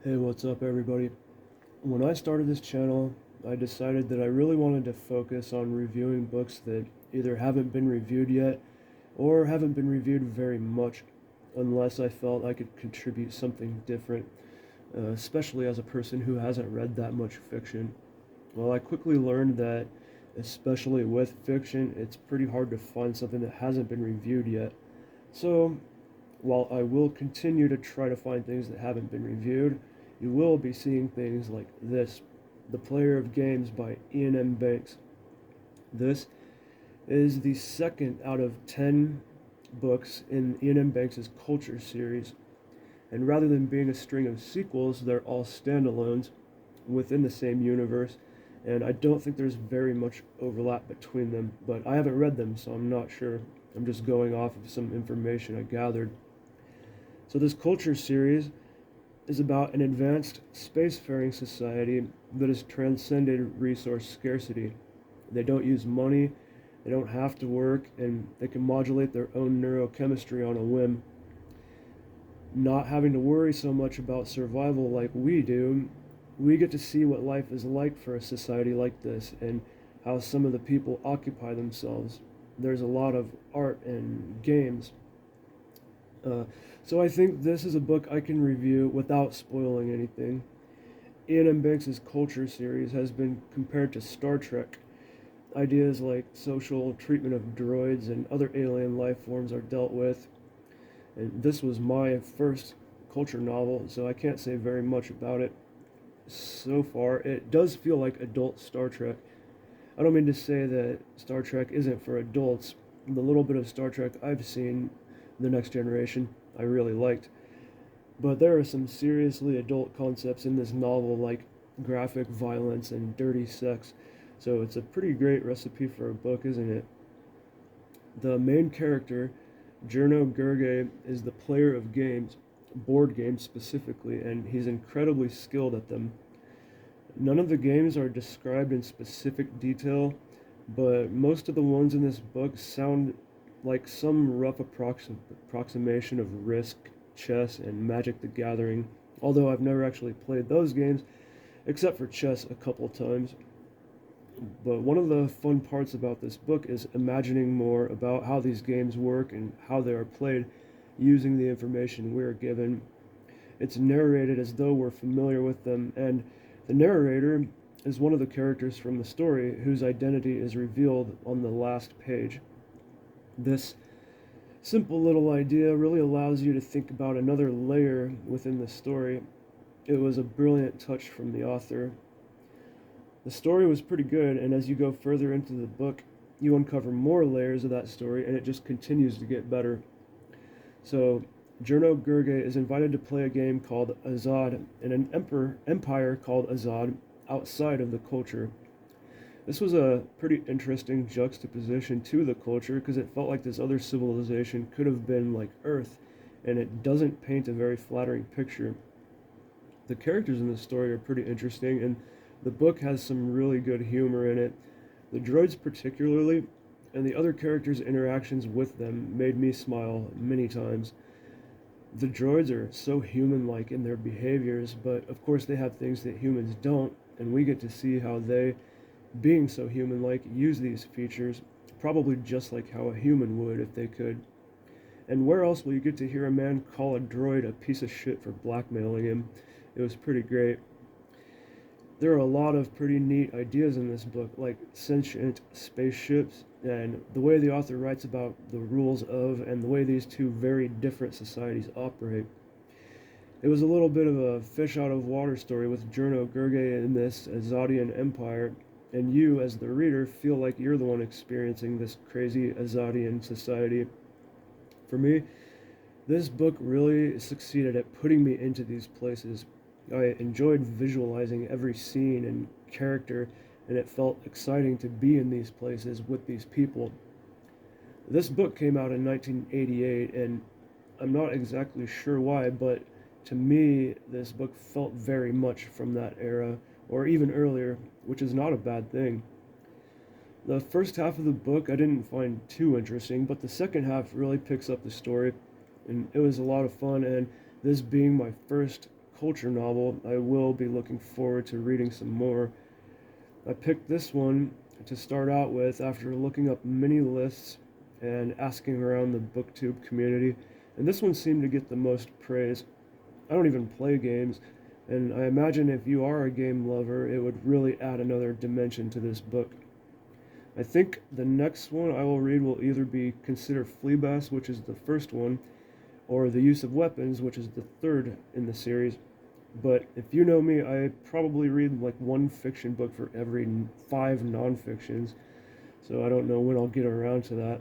Hey, what's up, everybody? When I started this channel, I decided that I really wanted to focus on reviewing books that either haven't been reviewed yet or haven't been reviewed very much, unless I felt I could contribute something different, especially as a person who hasn't read that much fiction. Well, I quickly learned that, especially with fiction, it's pretty hard to find something that hasn't been reviewed yet. So, while I will continue to try to find things that haven't been reviewed, you will be seeing things like this: The Player of Games by Iain M. Banks. This is the second out of 10 books in Iain M. Banks' Culture series. And rather than being a string of sequels, they're all standalones within the same universe. And I don't think there's very much overlap between them, but I haven't read them, so I'm not sure. I'm just going off of some information I gathered. So, this Culture series is about an advanced spacefaring society that has transcended resource scarcity. They don't use money, they don't have to work, and they can modulate their own neurochemistry on a whim. Not having to worry so much about survival like we do, we get to see what life is like for a society like this and how some of the people occupy themselves. There's a lot of art and games. Uh, so I think this is a book I can review without spoiling anything. Iain M. Banks' Culture series has been compared to Star Trek. Ideas like social treatment of droids and other alien life forms are dealt with. And this was my first Culture novel, so I can't say very much about it so far. It does feel like adult Star Trek. I don't mean to say that Star Trek isn't for adults. The little bit of Star Trek I've seen, The Next Generation, I really liked. But there are some seriously adult concepts in this novel, like graphic violence and dirty sex. So it's a pretty great recipe for a book, isn't it? The main character, Jerno Gerge, is the player of games, board games specifically, and he's incredibly skilled at them. None of the games are described in specific detail, but most of the ones in this book sound like some rough approximation of Risk, chess, and Magic the Gathering, although I've never actually played those games, except for chess a couple times. But one of the fun parts about this book is imagining more about how these games work and how they are played using the information we're given. It's narrated as though we're familiar with them, and the narrator is one of the characters from the story whose identity is revealed on the last page. This simple little idea really allows you to think about another layer within the story. It was a brilliant touch from the author. The story was pretty good, and as you go further into the book, you uncover more layers of that story, and it just continues to get better. So, Jerno Gerge is invited to play a game called Azad in an empire called Azad outside of the culture. This was a pretty interesting juxtaposition to the culture because it felt like this other civilization could have been like Earth, and it doesn't paint a very flattering picture. The characters in the story are pretty interesting, and the book has some really good humor in it. The droids, particularly, and the other characters' interactions with them made me smile many times. The droids are so human like in their behaviors, but of course they have things that humans don't, and we get to see how they, being so human like, use these features, probably just like how a human would if they could. And where else will you get to hear a man call a droid a piece of shit for blackmailing him? It was pretty great. There are a lot of pretty neat ideas in this book, like sentient spaceships, and the way the author writes about the rules of and the way these two very different societies operate. It was a little bit of a fish out of water story with Jerno Gerge in this Azadian empire, and you, as the reader, feel like you're the one experiencing this crazy Azadian society. For me, this book really succeeded at putting me into these places. I enjoyed visualizing every scene and character, and it felt exciting to be in these places with these people. This book came out in 1988, and I'm not exactly sure why, but to me, this book felt very much from that era, or even earlier, which is not a bad thing. The first half of the book I didn't find too interesting, but the second half really picks up the story, and it was a lot of fun. And this being my first culture novel, I will be looking forward to reading some more. I picked this one to start out with after looking up many lists and asking around the booktube community, and this one seemed to get the most praise. I don't even play games, and I imagine if you are a game lover, it would really add another dimension to this book. I think the next one I will read will either be Consider Fleabas, which is the first one, or The Use of Weapons, which is the third in the series. But if you know me, I probably read like one fiction book for every 5 non-fictions, so I don't know when I'll get around to that.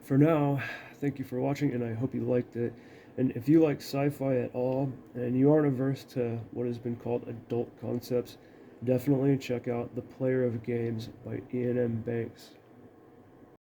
For now, thank you for watching, and I hope you liked it. And if you like sci-fi at all, and you aren't averse to what has been called adult concepts, definitely check out The Player of Games by Iain M. Banks.